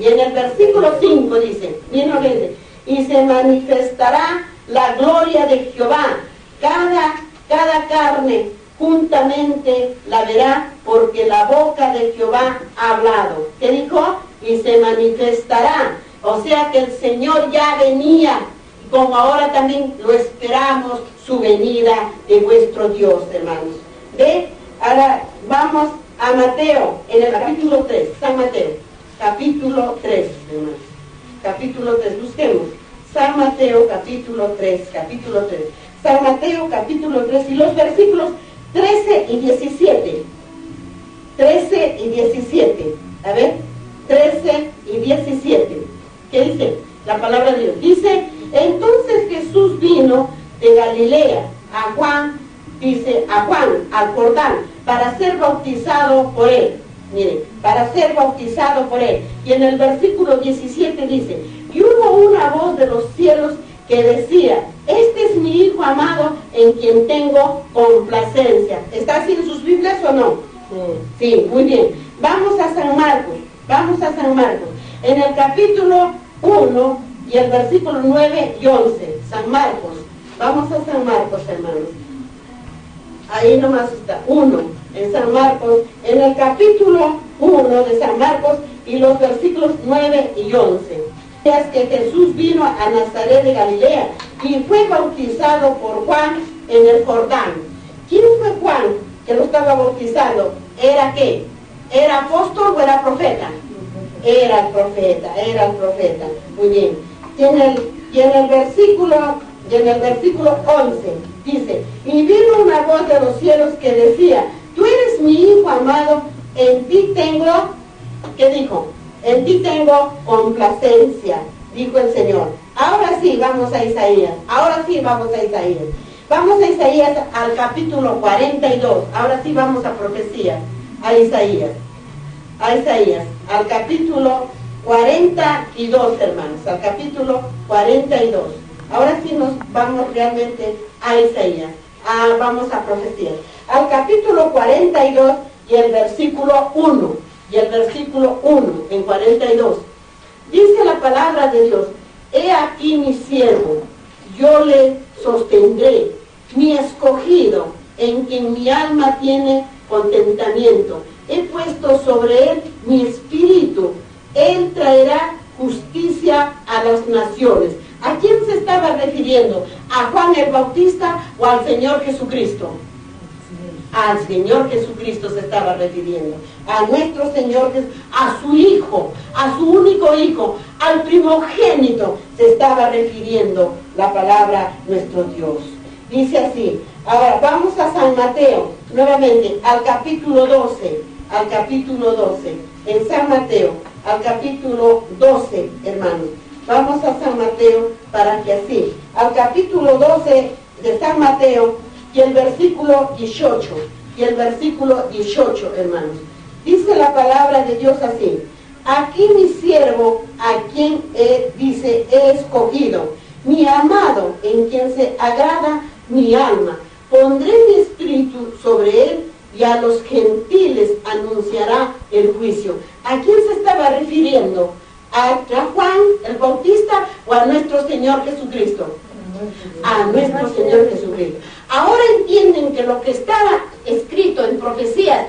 Y en el versículo 5 dice, bien obediente, y se manifestará la gloria de Jehová, cada carne juntamente la verá, porque la boca de Jehová ha hablado. ¿Qué dijo? Y se manifestará. O sea que el Señor ya venía, como ahora también lo esperamos, su venida de vuestro Dios, hermanos. ¿Ve? Ahora vamos a Mateo, en el capítulo 3, San Mateo, capítulo 3, hermanos. Capítulo 3, busquemos. San Mateo, capítulo 3. San Mateo, capítulo 3, y los versículos 13 y 17. 13 y 17. A ver, 13 y 17. ¿Qué dice? La palabra de Dios. Dice, entonces Jesús vino de Galilea a Juan, dice, a Juan, al Jordán, para ser bautizado por él. Miren, para ser bautizado por él. Y en el versículo 17 dice, y hubo una voz de los cielos que decía, este es mi Hijo amado en quien tengo complacencia. ¿Está así en sus Biblias o no? Sí, muy bien. Vamos a San Marcos. En el capítulo 1 y el versículo 9 y 11. San Marcos. Vamos a San Marcos, hermanos. Ahí nomás está, 1, en San Marcos, en el capítulo 1 de San Marcos y los versículos 9 y 11. Es que Jesús vino a Nazaret de Galilea y fue bautizado por Juan en el Jordán. ¿Quién fue Juan que lo estaba bautizando? ¿Era qué? ¿Era apóstol o era profeta? Era el profeta. Muy bien. Y en el versículo 11 dice, y vino una voz de los cielos que decía, tú eres mi Hijo amado, en ti tengo, ¿qué dijo? En ti tengo complacencia, dijo el Señor. Ahora sí, vamos a Isaías. Vamos a Isaías al capítulo 42. Ahora sí vamos a profecía. A Isaías, al capítulo 42, hermanos. Al capítulo 42. Ahora sí nos vamos realmente a Isaías. Vamos a profecía. Al capítulo 42 y el versículo 1. En 42. Dice la palabra de Dios, he aquí mi siervo, yo le sostendré, mi escogido, en quien mi alma tiene contentamiento. He puesto sobre él mi espíritu, él traerá justicia a las naciones. ¿A quién se estaba refiriendo? ¿A Juan el Bautista o al Señor Jesucristo? Al Señor Jesucristo se estaba refiriendo, a nuestro Señor, a su Hijo, a su único Hijo, al primogénito, se estaba refiriendo la palabra nuestro Dios. Dice así. Ahora vamos a San Mateo, nuevamente, al capítulo 12, en San Mateo, al capítulo 12, hermanos. Vamos a San Mateo para que así, al capítulo 12 de San Mateo, y el versículo 18, hermanos. Dice la palabra de Dios así, aquí mi siervo, a quien dice, he escogido, mi amado, en quien se agrada mi alma, pondré mi espíritu sobre él, y a los gentiles anunciará el juicio. ¿A quién se estaba refiriendo? ¿A Juan el Bautista o a nuestro Señor Jesucristo? A nuestro Señor Jesucristo. Ahora entienden que lo que estaba escrito en profecías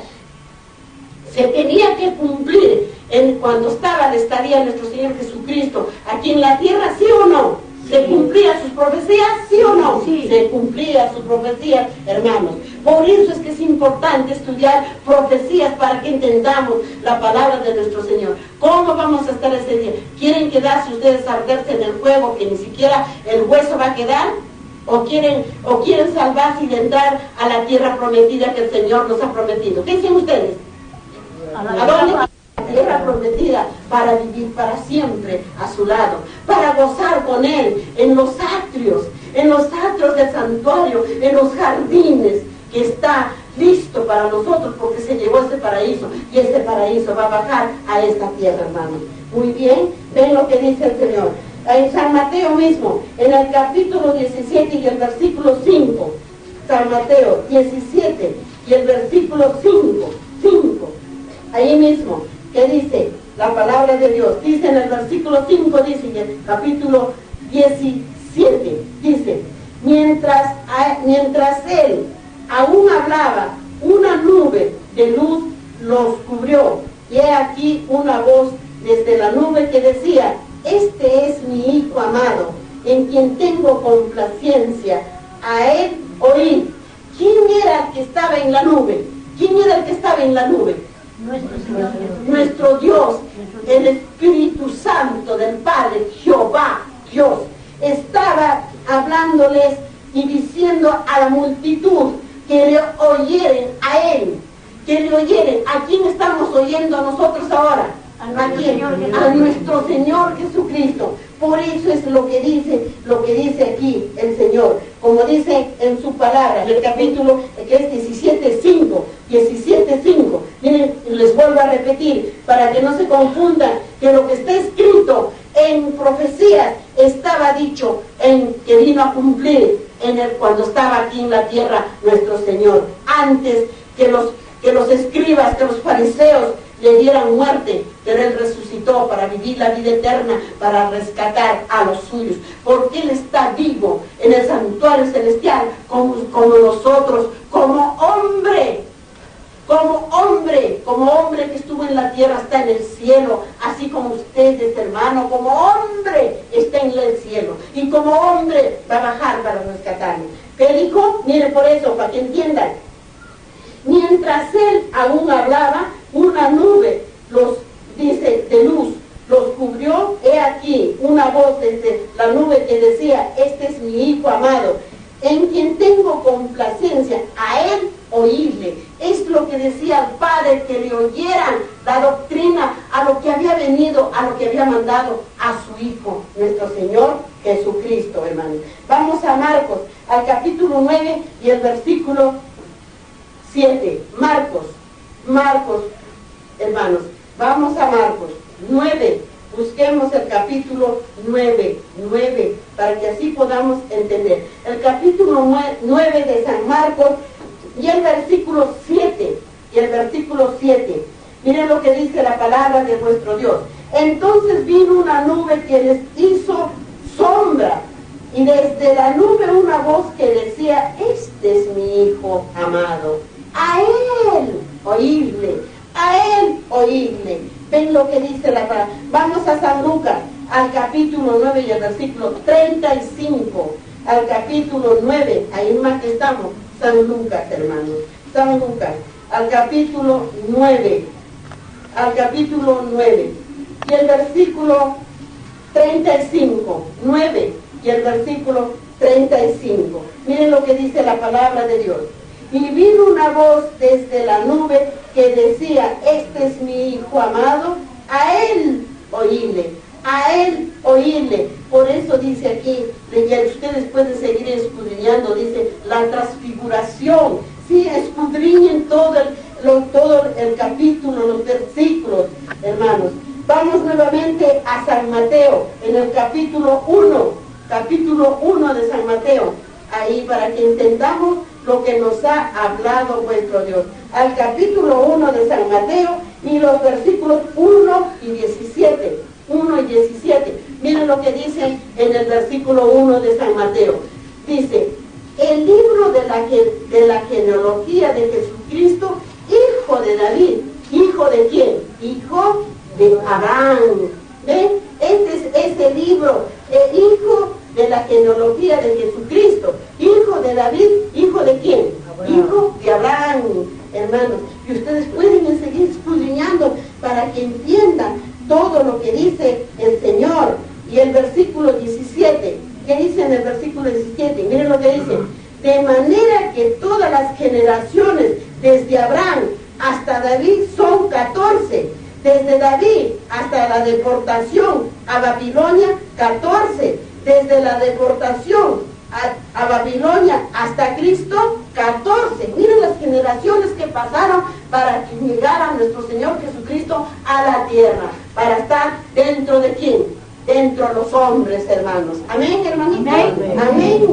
se tenía que cumplir cuando estaba la estadía de nuestro Señor Jesucristo aquí en la tierra, ¿sí o no? ¿Se cumplían sus profecías? ¿Sí o no? Sí. Se cumplían sus profecías, hermanos. Por eso es que es importante estudiar profecías para que entendamos la palabra de nuestro Señor. ¿Cómo vamos a estar ese día? ¿Quieren quedarse ustedes a arderse en el fuego que ni siquiera el hueso va a quedar? ¿O quieren salvarse y entrar a la tierra prometida que el Señor nos ha prometido? ¿Qué dicen ustedes? ¿A dónde? Tierra prometida, para vivir para siempre a su lado, para gozar con él en los atrios del santuario, en los jardines, que está listo para nosotros porque se llevó ese paraíso, y ese paraíso va a bajar a esta tierra, hermanos. Muy bien, ven lo que dice el Señor. En San Mateo mismo, en el capítulo 17 y el versículo 5, San Mateo 17 y el versículo 5, ahí mismo, que dice, la palabra de Dios. Dice en el versículo 5, dice en el capítulo 17, dice, mientras él aún hablaba, una nube de luz los cubrió, y he aquí una voz desde la nube que decía, este es mi Hijo amado, en quien tengo complacencia, a él oíd. ¿Quién era el que estaba en la nube? ¿Quién era el que estaba en la nube? Nuestro Dios, el Espíritu Santo del Padre, Jehová, Dios, estaba hablándoles y diciendo a la multitud que le oyeren a él, que le oyeren. ¿A quién estamos oyendo nosotros ahora? ¿A quién? A nuestro Señor Jesucristo. Por eso es lo que dice aquí el Señor, como dice en su palabra, en el capítulo que es 17:5. Miren, les vuelvo a repetir, para que no se confundan, que lo que está escrito en profecías estaba dicho en que vino a cumplir cuando estaba aquí en la tierra nuestro Señor, antes que los escribas, que los fariseos le dieran muerte, pero Él resucitó para vivir la vida eterna, para rescatar a los suyos, porque Él está vivo en el santuario celestial, como nosotros, como hombre que estuvo en la tierra, está en el cielo, así como ustedes, hermano, como hombre está en el cielo, y como hombre va a bajar para rescatarnos. ¿Qué dijo? Miren, por eso, para que entiendan, mientras Él aún hablaba, una nube de luz los cubrió. He aquí una voz desde la nube que decía, este es mi Hijo amado, en quien tengo complacencia, a él oírle. Es lo que decía el Padre, que le oyeran la doctrina, a lo que había venido, a lo que había mandado a su Hijo, nuestro Señor Jesucristo, hermanos. Vamos a Marcos, al capítulo 9 y el versículo 7. Marcos, hermanos, vamos a Marcos 9, busquemos el capítulo 9, para que así podamos entender. El capítulo 9 de San Marcos y el versículo 7, miren lo que dice la palabra de nuestro Dios. Entonces vino una nube que les hizo sombra, y desde la nube una voz que decía, este es mi Hijo amado, a él oírle. Ven lo que dice la palabra. Vamos a San Lucas, al capítulo 9 y el versículo 35. Al capítulo 9, ahí más que estamos, San Lucas, hermanos. San Lucas, al capítulo 9. Y el versículo 35. 9 y el versículo 35. Miren lo que dice la palabra de Dios. Y vino una voz desde la nube que decía, este es mi Hijo amado, a él oírle. Por eso dice aquí, y ustedes pueden seguir escudriñando, dice, la transfiguración. Sí, escudriñen todo el capítulo, los versículos, hermanos. Vamos nuevamente a San Mateo, en el capítulo 1 de San Mateo, ahí para que entendamos lo que nos ha hablado vuestro Dios. Al capítulo 1 de San Mateo y los versículos 1 y 17. Miren lo que dice en el versículo 1 de San Mateo. Dice, el libro de la genealogía de Jesucristo, hijo de David. ¿Hijo de quién? Hijo de Abraham. ¿Ven? Este es ese libro, hijo de la genealogía de Jesucristo, hijo de David, hijo de quién? Abraham. Hijo de Abraham, hermanos. Y ustedes pueden seguir escudriñando para que entiendan todo lo que dice el Señor. Y el versículo 17, ¿qué dice en el versículo 17? Miren lo que dice. De manera que todas las generaciones, desde Abraham hasta David, son 14. Desde David hasta la deportación a Babilonia, 14. Desde la deportación a Babilonia hasta Cristo, 14. Miren las generaciones que pasaron para que llegara nuestro Señor Jesucristo a la tierra, para estar dentro de quién, dentro de los hombres, hermanos. Amén, hermanitos. Amén.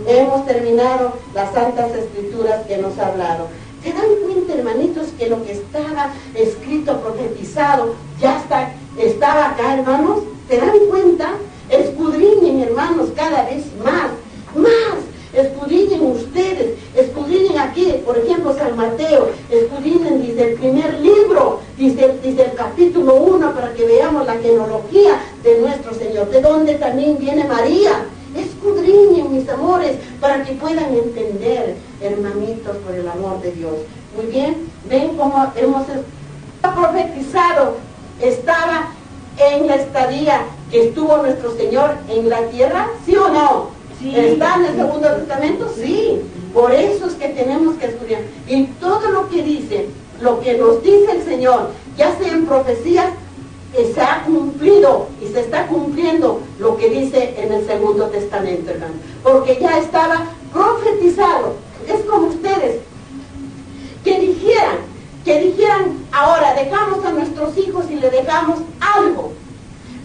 Hemos terminado las santas escrituras que nos ha hablado. ¿Se dan cuenta, hermanitos, que lo que estaba escrito, profetizado, ya estaba acá, hermanos? ¿Se dan cuenta? Escudriñen, hermanos, cada vez más. Escudriñen ustedes, escudriñen aquí, por ejemplo, San Mateo, escudriñen desde el primer libro, desde el capítulo 1, para que veamos la genealogía de nuestro Señor, de donde también viene María. Escudriñen, mis amores, para que puedan entender, hermanitos, por el amor de Dios. Muy bien, ven cómo hemos profetizado, estaba en la estadía que estuvo nuestro Señor en la tierra, ¿sí o no? Sí. ¿Está en el Segundo Testamento? Sí. Por eso es que tenemos que estudiar. Y todo lo que dice, lo que nos dice el Señor, ya sea en profecías, se ha cumplido y se está cumpliendo lo que dice en el Segundo Testamento, hermano. Porque ya estaba profetizado. Es como ustedes, que dijeran, ahora dejamos a nuestros hijos y le dejamos algo.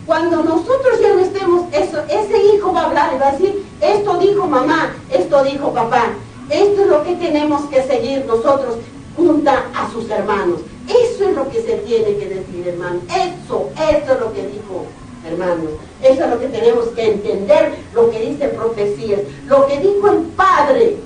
Cuando nosotros ya no estemos, ese hijo va a hablar y va a decir, esto dijo mamá, esto dijo papá. Esto es lo que tenemos que seguir nosotros junto a sus hermanos. Eso es lo que se tiene que decir, hermano. Eso es lo que dijo, hermanos. Eso es lo que tenemos que entender, lo que dice profecías, lo que dijo el Padre,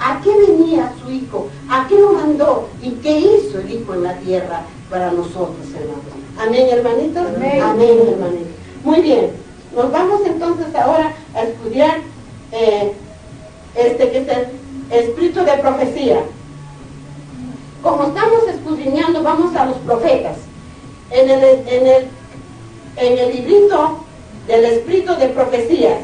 ¿A qué venía su hijo? ¿A qué lo mandó? ¿Y qué hizo el hijo en la tierra para nosotros, hermanos? Amén, hermanitos. Amén, amén, hermanitos. Muy bien. Nos vamos entonces ahora a estudiar que es el espíritu de profecía. Como estamos escudriñando, vamos a los profetas. En el librito del espíritu de profecías,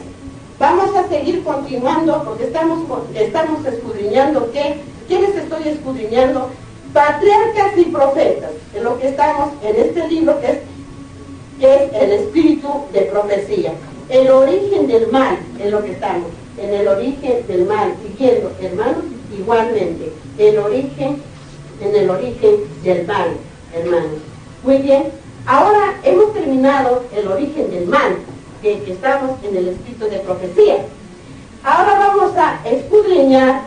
vamos a seguir continuando porque estamos escudriñando. ¿Qué les estoy escudriñando? Patriarcas y profetas. En lo que estamos en este libro que es el espíritu de profecía. El origen del mal, en lo que estamos. En el origen del mal, siguiendo, hermanos, igualmente. En el origen del mal, hermanos. Muy bien. Ahora hemos terminado el origen del mal, que estamos en el espíritu de profecía. Ahora vamos a escudriñar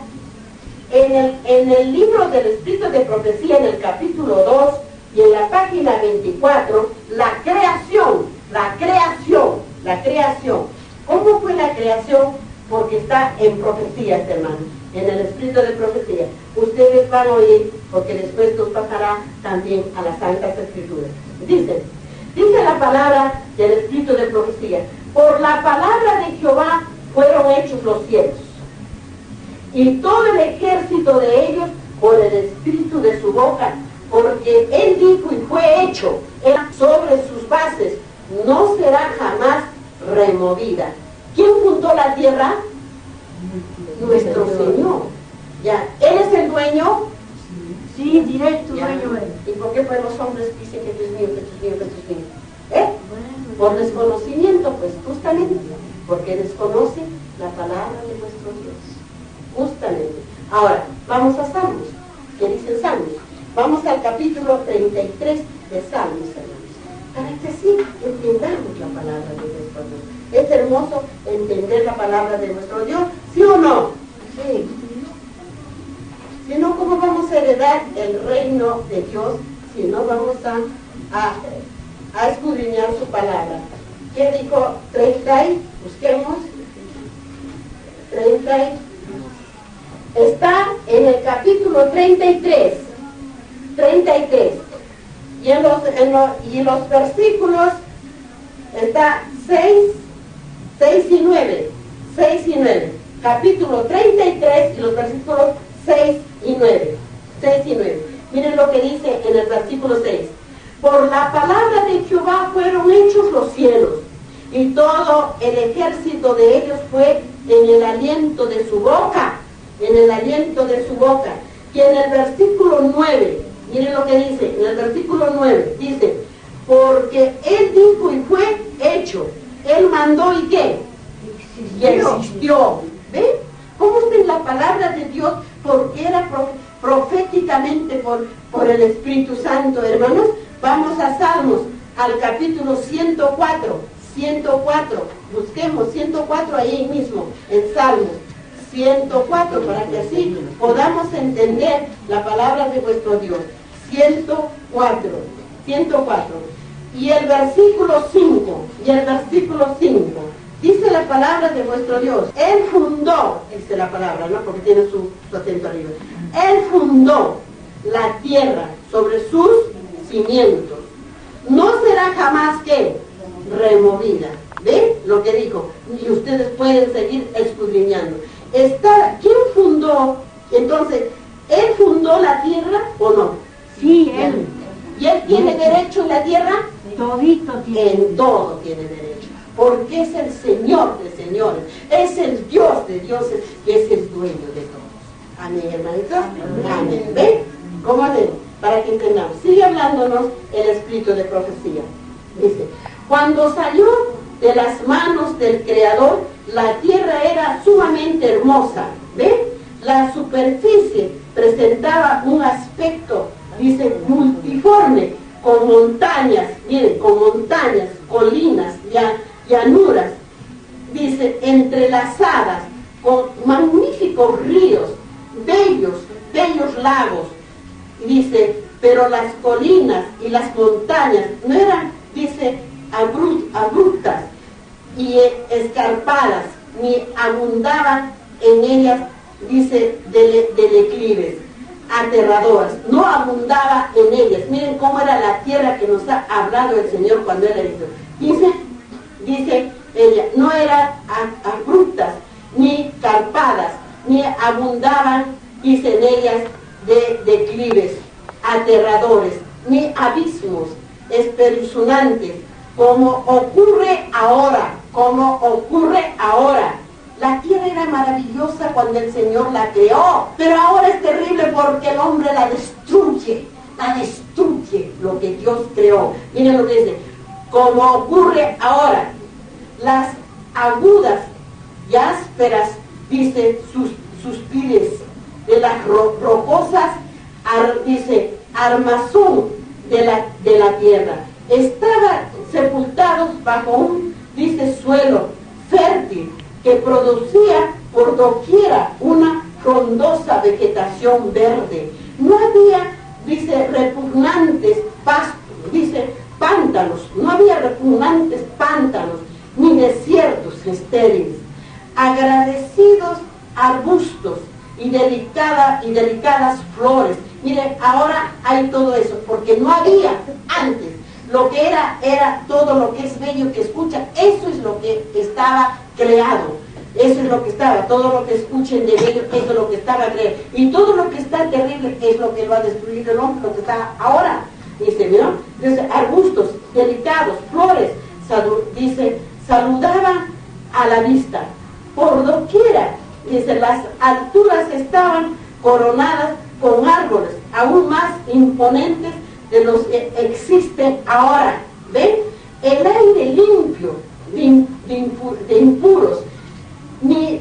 en el libro del espíritu de profecía, en el capítulo 2 y en la página 24, la creación. ¿Cómo fue la creación? Porque está en profecías, hermanos, en el espíritu de profecía. Ustedes van a oír, porque después nos pasará también a las Santas Escrituras. Dice la palabra del espíritu de profecía: por la palabra de Jehová fueron hechos los cielos, y todo el ejército de ellos por el espíritu de su boca, porque él dijo y fue hecho, sobre sus bases no será jamás removida. ¿Quién fundó la tierra? Nuestro Señor. Ya, ¿Él es el dueño? Sí, directo ya. Dueño él. ¿Y por qué pues los hombres dicen que Dios mío, que Dios mío, que Dios mío? Por desconocimiento, pues justamente, porque desconocen la palabra de nuestro Dios. Justamente. Ahora, vamos a Salmos. ¿Qué dicen Salmos? Vamos al capítulo 33 de Salmos, hermanos, para que sí entendamos la palabra de nuestro Dios. Es hermoso entender la palabra de nuestro Dios, ¿sí o no? Sí. Si no, ¿cómo vamos a heredar el reino de Dios si no vamos a escudriñar su palabra? ¿Qué dijo? 30 y, busquemos, 30 y, está en el capítulo 33, y en los versículos está 6 y 9, capítulo 33 y los versículos 6 y 9. Miren lo que dice en el versículo 6. Por la palabra de Jehová fueron hechos los cielos, y todo el ejército de ellos fue en el aliento de su boca. Y en el versículo 9, miren lo que dice, en el versículo 9, dice, porque él dijo y fue hecho, él mandó y ¿qué? Y existió. ¿Ven? ¿Cómo está la palabra de Dios? Porque era proféticamente por el Espíritu Santo, hermanos. Vamos a Salmos, al capítulo 104, busquemos 104 ahí mismo, en Salmos, 104, para que así podamos entender la palabra de vuestro Dios. 104, 104. Y el versículo 5, dice la palabra de vuestro Dios. Él fundó, dice la palabra, ¿no? Porque tiene su acento arriba. Él fundó la tierra sobre sus cimientos. No será jamás que removida. ¿Ven lo que dijo? Y ustedes pueden seguir escudriñando. ¿Quién fundó? Entonces, ¿él fundó la tierra o no? Sí, él. ¿Y él tiene derecho en la tierra? Todito tiene. En todo tiene derecho. Porque es el Señor de señores. Es el Dios de dioses, que es el dueño de todos. Amén, hermanitos. Amén. ¿Ven? ¿Cómo ven? Para que entendamos. Sigue hablándonos el espíritu de profecía. Dice, cuando salió de las manos del Creador, la tierra era sumamente hermosa. ¿Ven? La superficie presentaba un aspecto, dice, multiforme, con montañas, miren, con montañas, colinas, llanuras, dice, entrelazadas, con magníficos ríos, bellos lagos, dice, pero las colinas y las montañas no eran, dice, abruptas y escarpadas, ni abundaban en ellas, dice, de declives aterradoras, no abundaba en ellas. Miren cómo era la tierra que nos ha hablado el Señor cuando Él ha dicho. Dice ella, no eran abruptas, ni carpadas, ni abundaban, dice, en ellas de declives aterradores, ni abismos espeluznantes, como ocurre ahora. La tierra era maravillosa cuando el Señor la creó, pero ahora es terrible porque el hombre la destruye lo que Dios creó. Miren lo que dice, como ocurre ahora, las agudas y ásperas, dice, sus pies de las rocosas, dice, armazón de la tierra, estaban sepultados bajo un, dice, suelo fértil, que producía por doquiera una frondosa vegetación verde. No había, dice, repugnantes pastos, dice, pantanos, no había repugnantes pantanos, ni desiertos estériles. Agradecidos arbustos y delicadas flores. Miren, ahora hay todo eso, porque no había antes. Lo que era todo lo que es bello que escucha, eso es lo que estaba creado, eso es lo que estaba, todo lo que escuchen de bello, eso es lo que estaba creado, y todo lo que está terrible es lo que va a destruir el hombre, lo que está ahora, dice, ¿no? Dice, arbustos, delicados, flores, dice, saludaban a la vista, por doquiera, dice, las alturas estaban coronadas con árboles, aún más imponentes de los que existen ahora. ¿Ven? El aire limpio de impuros, ni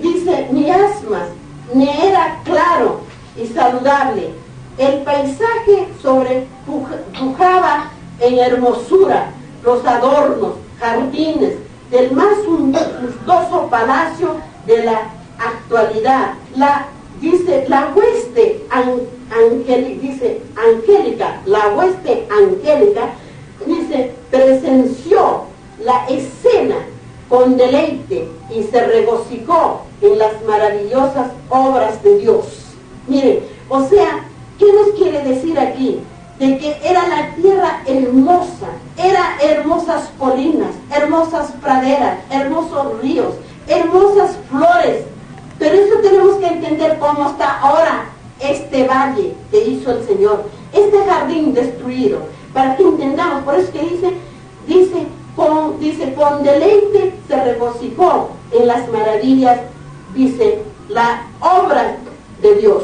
asmas, ni era claro y saludable. El paisaje sobrepujaba en hermosura los adornos, jardines del más suntuoso palacio de la actualidad. La hueste angélica, dice, presenció la escena con deleite y se regocijó en las maravillosas obras de Dios. Miren, o sea, ¿qué nos quiere decir aquí? De que era la tierra hermosa, era hermosas colinas, hermosas praderas, hermosos ríos, hermosas flores. Pero eso tenemos que entender cómo está ahora este valle que hizo el Señor, este jardín destruido, para que entendamos. Por eso que dice, con deleite se regocijó en las maravillas, dice, la obra de Dios.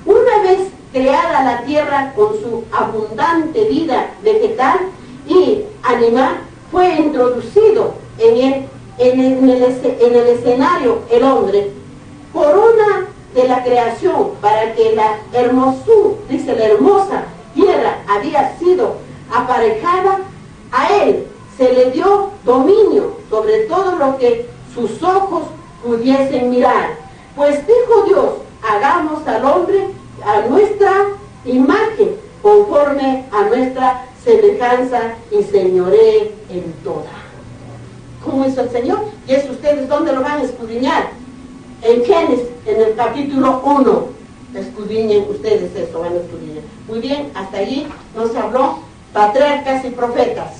Una vez creada la tierra con su abundante vida vegetal y animal, fue introducido en el escenario el hombre, corona de la creación, para que la hermosa tierra había sido aparejada. A él se le dio dominio sobre todo lo que sus ojos pudiesen mirar, Pues dijo Dios, hagamos al hombre a nuestra imagen, conforme a nuestra semejanza, y señoree en toda. ¿Cómo hizo el Señor? Y eso ustedes, ¿dónde lo van a escudriñar? En Génesis, en el capítulo 1. Escudriñen ustedes eso, van a escudriñar. Muy bien, hasta allí nos habló patriarcas y profetas,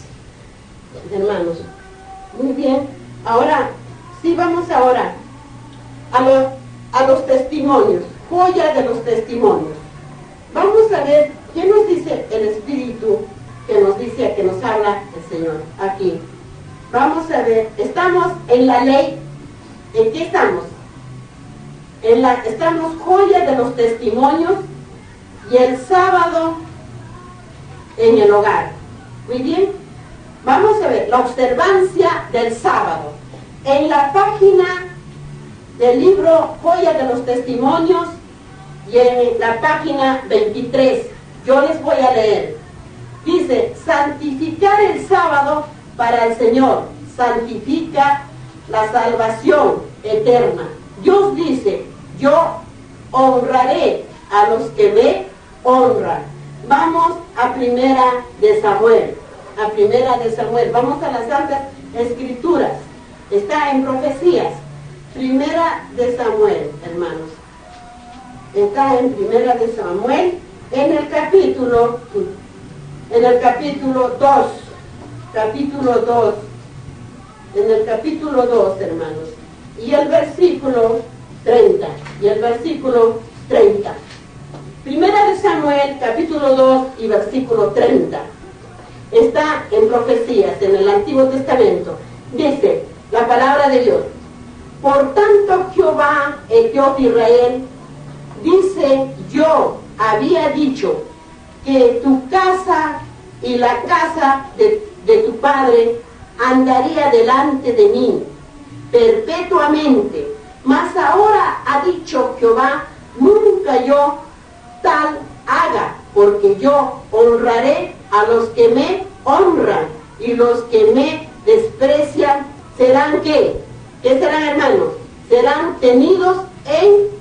hermanos. Muy bien, ahora, sí, vamos ahora a los testimonios, joya de los testimonios. Vamos a ver qué nos dice el Espíritu, que nos habla el Señor aquí. Vamos a ver, estamos en la ley. ¿En qué estamos? Estamos joya de los testimonios y el sábado en el hogar. Muy bien, vamos a ver la observancia del sábado. En la página del libro Joya de los Testimonios y en la página 23, yo les voy a leer. Dice, santificar el sábado para el Señor, santifica la salvación eterna. Dios dice, yo honraré a los que me honran. Vamos a Primera de Samuel, vamos a las Santas Escrituras, está en Profecías. Primera de Samuel, hermanos, está en Primera de Samuel, en el capítulo 2, hermanos, y el versículo 30, Primera de Samuel, capítulo 2 y versículo 30, está en Profecías, en el Antiguo Testamento. Dice la palabra de Dios, por tanto Jehová, el Dios de Israel, dice, yo había dicho que tu casa y la casa de tu padre andaría delante de mí perpetuamente, mas ahora ha dicho Jehová, nunca yo tal haga, porque yo honraré a los que me honran, y los que me desprecian serán ¿qué? ¿Qué serán, hermanos? Serán tenidos en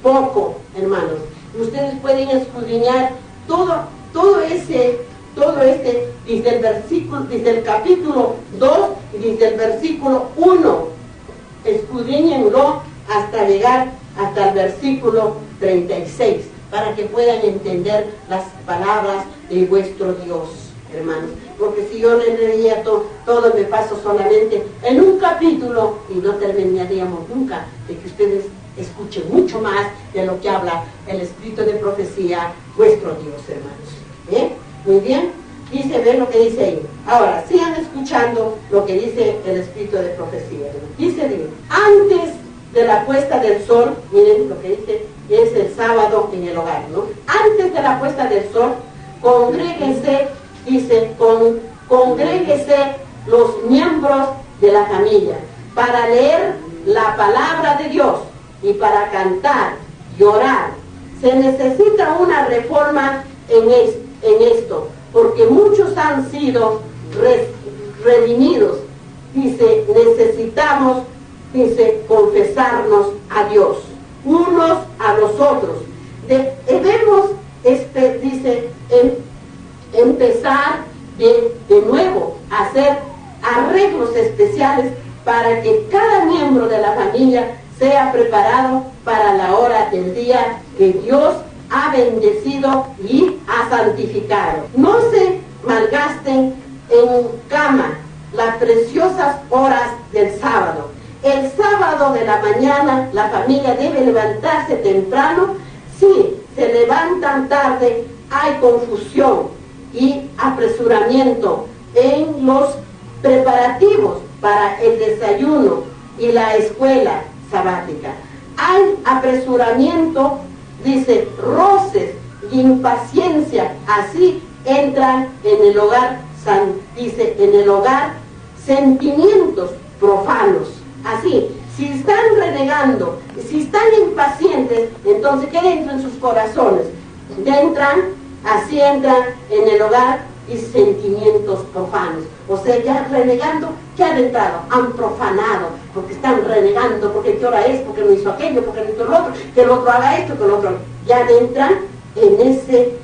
poco, hermanos. Ustedes pueden escudriñar todo este, dice el capítulo 2 y dice el versículo 1, escudriñenlo hasta llegar hasta el versículo 36, para que puedan entender las palabras de vuestro Dios, hermanos. Porque si yo le leía todo me paso solamente en un capítulo y no terminaríamos nunca de que ustedes escuchen mucho más de lo que habla el Espíritu de profecía, vuestro Dios, hermanos. Muy bien, dice, ven lo que dice ahí. Ahora, sigan escuchando lo que dice el Espíritu de profecía, hermanos. Dice, antes de la puesta del sol, miren lo que dice, es el sábado en el hogar, ¿no? Antes de la puesta del sol, congréguense, dice, congréguense los miembros de la familia para leer la palabra de Dios y para cantar y orar. Se necesita una reforma en esto, porque muchos han sido redimidos. Dice, necesitamos, dice, confesarnos a Dios, unos a los otros. Debemos, dice, empezar de nuevo a hacer arreglos especiales para que cada miembro de la familia sea preparado para la hora del día que Dios ha bendecido y ha santificado. No se malgasten en cama las preciosas horas del sábado. El sábado de la mañana la familia debe levantarse temprano. Si se levantan tarde, hay confusión y apresuramiento en los preparativos para el desayuno y la escuela sabática. Hay apresuramiento, dice, roces y impaciencia, así entran en el hogar, dice, en el hogar sentimientos profanos. Así, si están renegando, si están impacientes, entonces ¿qué entra en sus corazones? Así entran en el hogar y sentimientos profanos. O sea, ya renegando, ¿qué han entrado? Han profanado, porque están renegando, porque qué hora es, porque no hizo aquello, porque no hizo lo otro, que el otro haga esto, que el otro... Ya entran en ese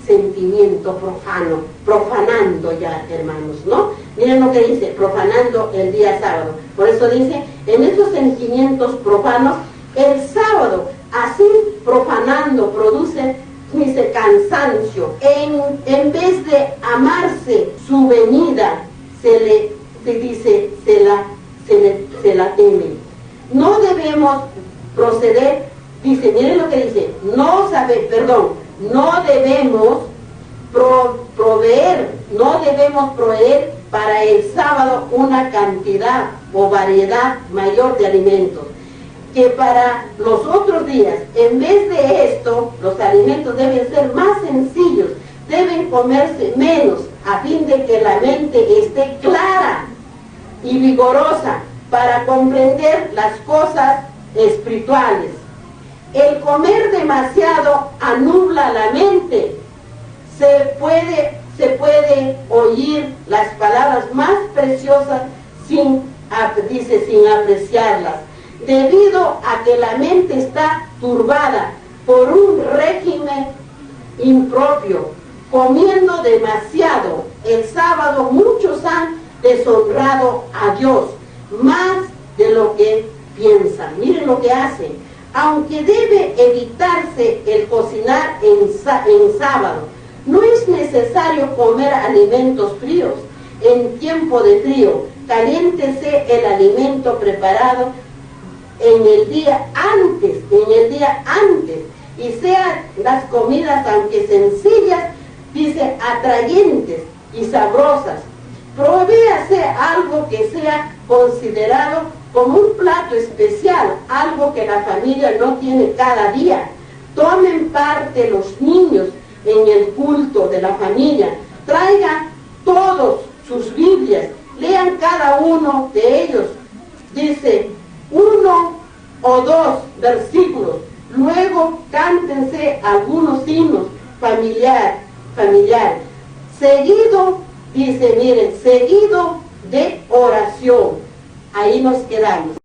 sentimiento profano, profanando ya, hermanos, ¿no? Miren lo que dice, profanando el día sábado. Por eso dice, en estos sentimientos profanos, el sábado, así profanando, produce, dice, cansancio. En vez de amarse su venida, se la teme. No debemos proceder, dice, miren lo que dice, no debemos proveer para el sábado una cantidad o variedad mayor de alimentos que para los otros días. En vez de esto, los alimentos deben ser más sencillos, deben comerse menos, a fin de que la mente esté clara y vigorosa para comprender las cosas espirituales. El comer demasiado anubla la mente. Se puede oír las palabras más preciosas sin apreciarlas, debido a que la mente está turbada por un régimen impropio, comiendo demasiado. El sábado muchos han deshonrado a Dios más de lo que piensan. Miren lo que hacen. Aunque debe evitarse el cocinar en sábado, no es necesario comer alimentos fríos. En tiempo de frío, caliéntese el alimento preparado en el día antes, y sean las comidas, aunque sencillas, dice, atrayentes y sabrosas. Provéase algo que sea considerado como un plato especial, algo que la familia no tiene cada día. Tomen parte los niños en el culto de la familia. Traigan todos sus Biblias, lean cada uno de ellos. Dice, 1 o 2 versículos. Luego cántense algunos himnos familiar. Seguido, dice, miren, seguido de oración. Ahí nos quedamos.